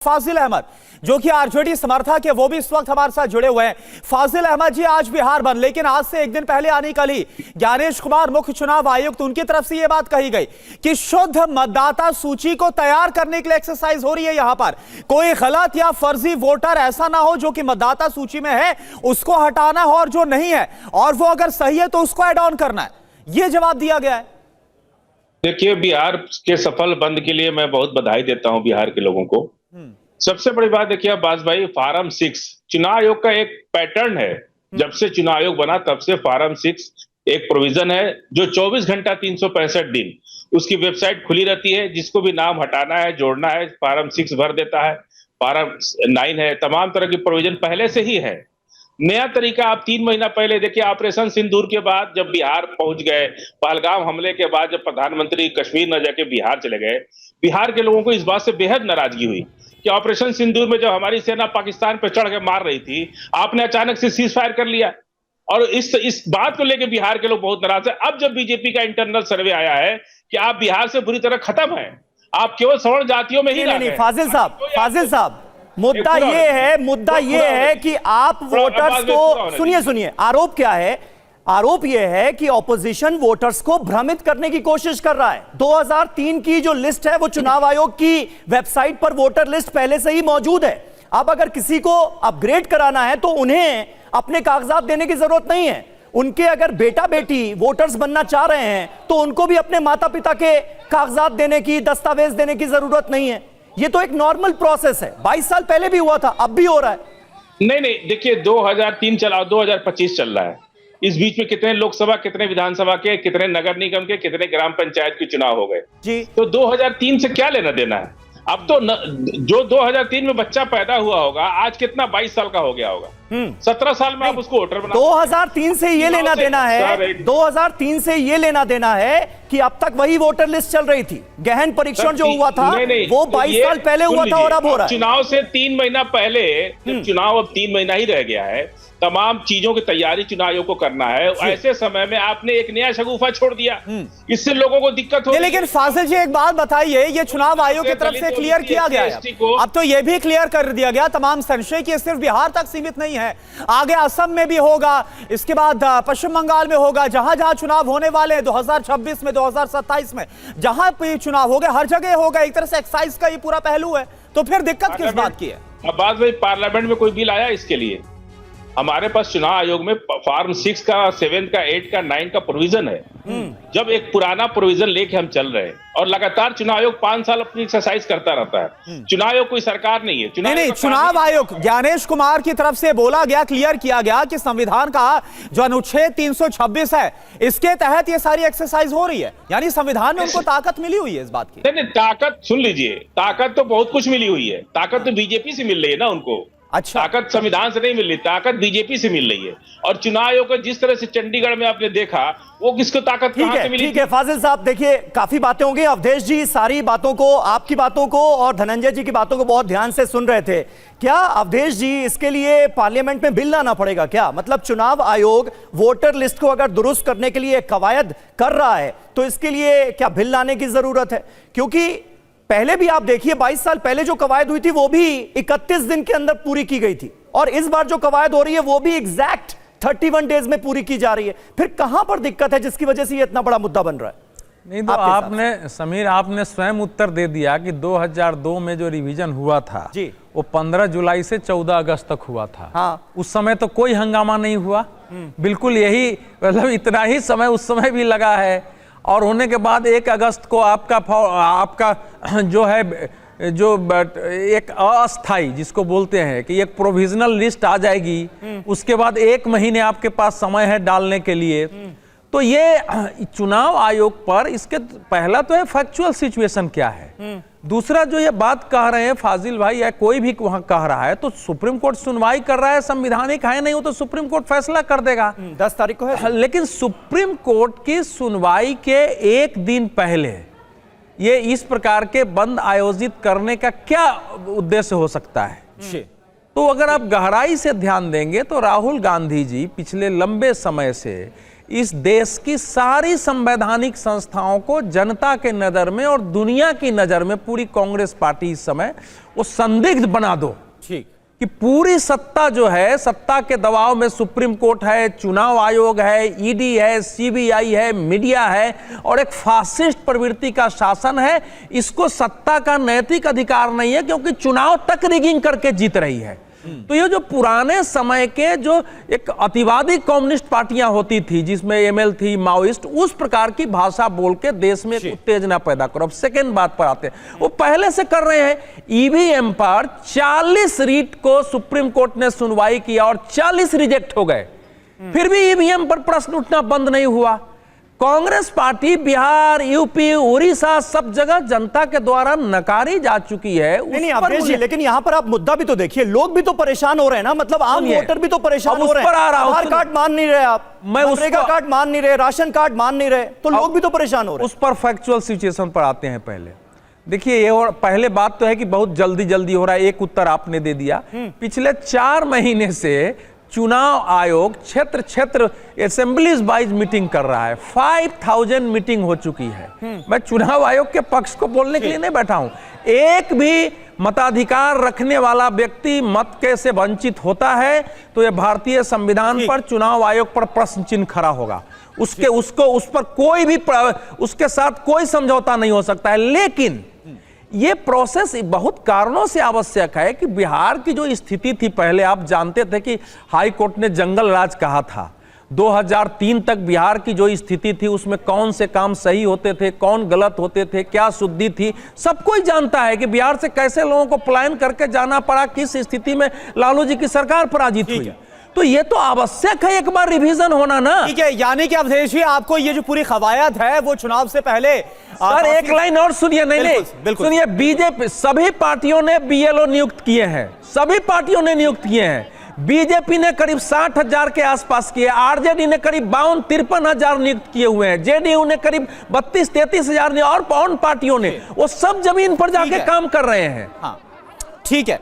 फाजिल अहमद जो कि आरजेडी समर्थक है, वो भी इस वक्त हमारे साथ जुड़े हुए हैं। फाजिल अहमद जी, आज बिहार बंद, लेकिन आज से एक दिन पहले आने कल ही ज्ञानेश कुमार मुख्य चुनाव आयुक्त, उनकी तरफ से यह बात कही गई कि शुद्ध मतदाता सूची को तैयार करने के लिए एक्सरसाइज हो रही है। यहां पर कोई गलत या फर्जी वोटर ऐसा ना हो जो कि मतदाता सूची में है उसको हटाना है, और जो नहीं है और वो अगर सही है तो उसको ऐड ऑन करना है। यह जवाब दिया गया है। देखिए, बिहार के सफल बंद के लिए मैं बहुत बधाई देता हूं बिहार के लोगों को। सबसे बड़ी बात देखिए अब्बास भाई, फार्म 6 चुनाव आयोग का एक पैटर्न है। जब से चुनाव आयोग बना तब से फार्म 6 एक प्रोविजन है जो 24 घंटा 365 दिन उसकी वेबसाइट खुली रहती है। जिसको भी नाम हटाना है, जोड़ना है, फार्म 6 भर देता है। फार्म 9 है, तमाम तरह की प्रोविजन पहले से ही है। नया तरीका आप 3 महीना पहले देखिए, ऑपरेशन सिंदूर के बाद जब बिहार पहुंच गए, पहलगाम हमले के बाद जब प्रधानमंत्री कश्मीर न जाके बिहार चले गए, बिहार के लोगों को इस बात से बेहद नाराजगी हुई कि ऑपरेशन सिंदूर में जब हमारी सेना पाकिस्तान पे चढ़ के मार रही थी, आपने अचानक से सीज फायर कर लिया। और इस बात को लेकर बिहार के लोग बहुत नाराज है। अब जब बीजेपी का इंटरनल सर्वे आया है कि आप बिहार से बुरी तरह खत्म हैं, आप केवल सवर्ण जातियों में ही नहीं, फाजिल साहब, मुद्दा ये है कि आप वोटर्स को सुनिए, आरोप क्या है? आरोप यह है कि ऑपोजिशन वोटर्स को भ्रमित करने की कोशिश कर रहा है। 2003 की जो लिस्ट है वो चुनाव आयोग की वेबसाइट पर वोटर लिस्ट पहले से ही मौजूद है। अब अगर किसी को अपग्रेड कराना है तो उन्हें अपने कागजात देने की जरूरत नहीं है। उनके अगर बेटा बेटी वोटर्स बनना चाह रहे हैं तो उनको भी अपने माता पिता के कागजात देने की, दस्तावेज देने की जरूरत नहीं है। ये तो एक नॉर्मल प्रोसेस है। 22 साल पहले भी हुआ था, अब भी हो रहा है। नहीं, देखिए 2003 चला, 2025 चल रहा है। इस बीच में कितने लोकसभा, कितने विधानसभा के, कितने नगर निगम के, कितने ग्राम पंचायत के चुनाव हो गए जी। तो 2003 से क्या लेना देना है? अब तो जो 2003 में बच्चा पैदा हुआ होगा, आज कितना 22 साल का हो गया होगा। 17 साल में आप उसको वोटर बना। 2003 से ये लेना देना है, 2003 से ये लेना देना है कि अब तक वही वोटर लिस्ट चल रही थी। गहन परीक्षण जो हुआ था वो 22 साल पहले हुआ था और अब हो रहा है। चुनाव से 3 महीना पहले, चुनाव अब 3 महीना ही रह गया है, तमाम चीजों की तैयारी चुनाव आयोग को करना है। ऐसे समय में आपने एक नया शगुफा छोड़ दिया, इससे लोगों को दिक्कत हो। लेकिन फाजिल जी एक बात बताइए, ये चुनाव आयोग की तरफ से क्लियर किया गया है, अब तो ये भी क्लियर कर दिया गया तमाम संशय कि सिर्फ बिहार तक सीमित नहीं है, आगे असम में भी होगा, इसके बाद पश्चिम बंगाल में होगा, जहां जहां चुनाव होने वाले हैं 2026 में, 2027 में, जहां भी चुनाव होगा हर जगह होगा। एक तरह से एक्साइज का ये पूरा पहलू है, तो फिर दिक्कत किस बात की है? अब बात भाई, पार्लियामेंट में कोई बिल आया इसके लिए? हमारे पास चुनाव आयोग में फार्म 6 का, 7 का, 8 का, 9 का प्रोविजन है। जब एक पुराना प्रोविजन लेके हम चल रहे हैं और लगातार चुनाव आयोग 5 साल अपनी एक्सरसाइज करता रहता है। चुनाव आयोग कोई सरकार नहीं है। चुनाव आयोग ज्ञानेश कुमार की तरफ से बोला गया, क्लियर किया गया कि संविधान का जो अनुच्छेद 326 है, इसके तहत ये सारी एक्सरसाइज हो रही है। यानी संविधान में उनको ताकत मिली हुई है इस बात की। नहीं, ताकत सुन लीजिए, ताकत तो बहुत कुछ मिली हुई है। ताकत तो बीजेपी से मिल रही है ना उनको। अच्छा, ताकत संविधान से नहीं मिल रही, ताकत बीजेपी से मिल रही है। और चुनाव आयोग को जिस तरह से चंडीगढ़ में आपने देखा, वो किसको ताकत कहां से मिली? ठीक है फाजिल साहब, देखिए काफी बातें होंगी। अवधेश जी सारी बातों को, आपकी बातों को और धनंजय जी की बातों को बहुत ध्यान से सुन रहे थे। क्या अवधेश जी इसके लिए पार्लियामेंट में बिल लाना पड़ेगा क्या? मतलब चुनाव आयोग वोटर लिस्ट को अगर दुरुस्त करने के लिए कवायद कर रहा है तो इसके लिए क्या बिल लाने की जरूरत है? क्योंकि पहले भी आप देखिए 22 साल पहले जो कवायद हुई थी वो भी 31 दिन के अंदर पूरी की गई थी, और इस बार जो कवायद हो रही है वो भी एग्जैक्ट 31 डेज में पूरी की जा रही है। फिर कहां पर दिक्कत है जिसकी वजह से ये इतना बड़ा मुद्दा बन रहा है? नहीं तो आपने समीर, आपने स्वयं उत्तर दे दिया कि 2002 में जो रिवीजन हुआ था जी, वो 15 जुलाई से 14 अगस्त तक हुआ था। हाँ। उस समय तो कोई हंगामा नहीं हुआ, बिल्कुल यही, मतलब इतना ही समय उस समय भी लगा है। और होने के बाद 1 अगस्त को आपका जो है, जो एक अस्थाई जिसको बोलते हैं कि एक प्रोविजनल लिस्ट आ जाएगी, उसके बाद 1 महीने आपके पास समय है डालने के लिए। तो ये चुनाव आयोग पर इसके पहला तो है फैक्चुअल सिचुएशन क्या है, दूसरा जो ये बात कह रहे हैं फाजिल भाई या कोई भी वहां कह रहा है, तो सुप्रीम कोर्ट सुनवाई कर रहा है, संवैधानिक है नहीं, वो तो सुप्रीम कोर्ट फैसला कर देगा। 10 तारीख को है। लेकिन सुप्रीम कोर्ट की सुनवाई के 1 दिन पहले ये इस प्रकार के बंद आयोजित करने का क्या उद्देश्य हो सकता है? तो अगर आप गहराई से ध्यान देंगे तो राहुल गांधी जी पिछले लंबे समय से इस देश की सारी संवैधानिक संस्थाओं को जनता के नजर में और दुनिया की नजर में पूरी कांग्रेस पार्टी इस समय वो संदिग्ध बना दो। ठीक, कि पूरी सत्ता जो है, सत्ता के दबाव में सुप्रीम कोर्ट है, चुनाव आयोग है, ईडी है, सीबीआई है, मीडिया है और एक फासिस्ट प्रवृत्ति का शासन है। इसको सत्ता का नैतिक अधिकार नहीं है क्योंकि चुनाव तक रिगिंग करके जीत रही है। तो ये जो पुराने समय के जो एक अतिवादी कम्युनिस्ट पार्टियां होती थी जिसमें एमएल थी, माओइस्ट, उस प्रकार की भाषा बोल के देश में एक उत्तेजना पैदा करो। अब सेकेंड बात पर आते हैं, वो पहले से कर रहे हैं। ईवीएम पर 40 रीट को सुप्रीम कोर्ट ने सुनवाई किया और 40 रिजेक्ट हो गए, फिर भी ईवीएम पर प्रश्न उठना बंद नहीं हुआ। कांग्रेस पार्टी बिहार, यूपी, उड़ीसा सब जगह जनता के द्वारा नकारी जा चुकी है। नहीं अवधेश जी, लेकिन यहां पर आप मुद्दा भी तो देखिए, लोग भी तो परेशान हो रहे हैं ना, मतलब आम वोटर भी तो परेशान हो रहे हैं। आधार कार्ड मान नहीं रहे आप, मनरेगा कार्ड मान नहीं रहे, राशन कार्ड मान नहीं रहे, तो लोग भी तो परेशान हो रहे हैं। उस पर फैक्चुअल सिचुएशन पर आते हैं। पहले देखिए, ये और पहले बात तो है कि बहुत जल्दी जल्दी हो रहा है। एक उत्तर आपने दे दिया। पिछले 4 महीने से चुनाव आयोग क्षेत्र क्षेत्र असेंबलीज वाइज मीटिंग कर रहा है। 5000 मीटिंग हो चुकी है। मैं चुनाव आयोग के पक्ष को बोलने के लिए नहीं बैठा हूं। एक भी मताधिकार रखने वाला व्यक्ति मत के से वंचित होता है तो यह भारतीय संविधान पर, चुनाव आयोग पर प्रश्न चिन्ह खड़ा होगा। उस पर कोई भी उसके साथ कोई समझौता नहीं हो सकता है। लेकिन ये प्रोसेस बहुत कारणों से आवश्यक है कि बिहार की जो स्थिति थी, पहले आप जानते थे कि हाई कोर्ट ने जंगल राज कहा था। 2003 तक बिहार की जो स्थिति थी उसमें कौन से काम सही होते थे, कौन गलत होते थे, क्या शुद्धि थी, सब कोई जानता है कि बिहार से कैसे लोगों को पलायन करके जाना पड़ा, किस स्थिति में लालू जी की सरकार पराजित हुई। तो ये तो आवश्यक है एक बार रिवीजन होना ना। ठीक है, यानी कि अवधेश जी आपको ये जो पूरी कवायद है वो चुनाव से पहले। सर एक लाइन और सुनिए। नहीं सुनिए, बीजेपी सभी पार्टियों ने बीएलओ नियुक्त किए हैं, सभी पार्टियों ने नियुक्त किए हैं। बीजेपी ने करीब 60,000 के आसपास किए, आरजेडी ने करीब 52-53 हजार नियुक्त किए हुए हैं, जेडीयू ने करीब 32-33 हजार और पार्टियों ने, वो सब जमीन पर जाके काम कर रहे हैं। ठीक है।